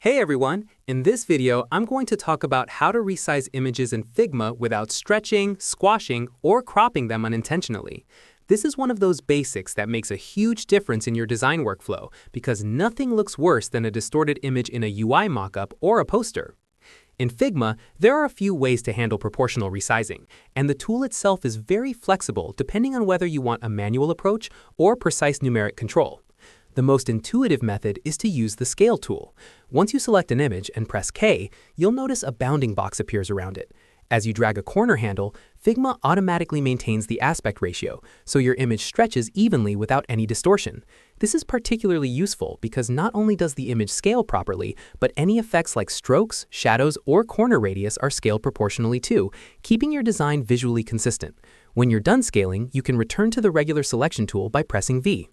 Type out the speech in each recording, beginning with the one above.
Hey everyone! In this video, I'm going to talk about how to resize images in Figma without stretching, squashing, or cropping them unintentionally. This is one of those basics that makes a huge difference in your design workflow because nothing looks worse than a distorted image in a UI mockup or a poster. In Figma, there are a few ways to handle proportional resizing, and the tool itself is very flexible depending on whether you want a manual approach or precise numeric control. The most intuitive method is to use the Scale tool. Once you select an image and press K, you'll notice a bounding box appears around it. As you drag a corner handle, Figma automatically maintains the aspect ratio, so your image stretches evenly without any distortion. This is particularly useful because not only does the image scale properly, but any effects like strokes, shadows, or corner radius are scaled proportionally too, keeping your design visually consistent. When you're done scaling, you can return to the regular selection tool by pressing V.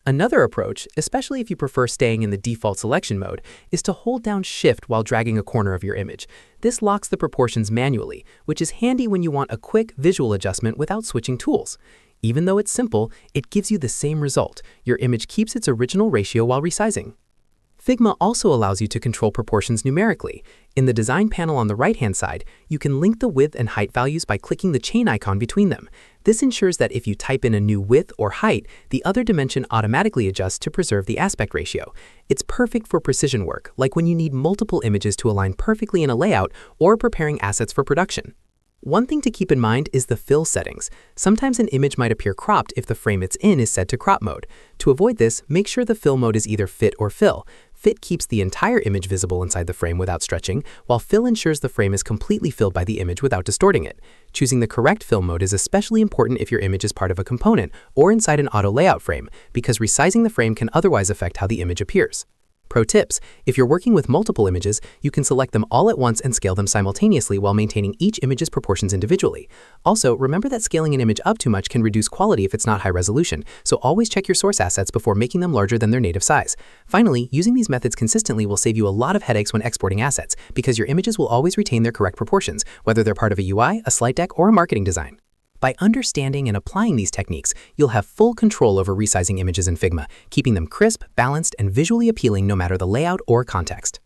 Another approach, especially if you prefer staying in the default selection mode, is to hold down Shift while dragging a corner of your image. This locks the proportions manually, which is handy when you want a quick visual adjustment without switching tools. Even though it's simple, it gives you the same result. Your image keeps its original ratio while resizing. Figma also allows you to control proportions numerically. In the design panel on the right-hand side, you can link the width and height values by clicking the chain icon between them. This ensures that if you type in a new width or height, the other dimension automatically adjusts to preserve the aspect ratio. It's perfect for precision work, like when you need multiple images to align perfectly in a layout or preparing assets for production. One thing to keep in mind is the fill settings. Sometimes an image might appear cropped if the frame it's in is set to crop mode. To avoid this, make sure the fill mode is either fit or fill. Fit keeps the entire image visible inside the frame without stretching, while fill ensures the frame is completely filled by the image without distorting it. Choosing the correct fill mode is especially important if your image is part of a component or inside an auto layout frame, because resizing the frame can otherwise affect how the image appears. Pro tips: if you're working with multiple images, you can select them all at once and scale them simultaneously while maintaining each image's proportions individually. Also, remember that scaling an image up too much can reduce quality if it's not high resolution, so always check your source assets before making them larger than their native size. Finally, using these methods consistently will save you a lot of headaches when exporting assets, because your images will always retain their correct proportions, whether they're part of a UI, a slide deck, or a marketing design. By understanding and applying these techniques, you'll have full control over resizing images in Figma, keeping them crisp, balanced, and visually appealing no matter the layout or context.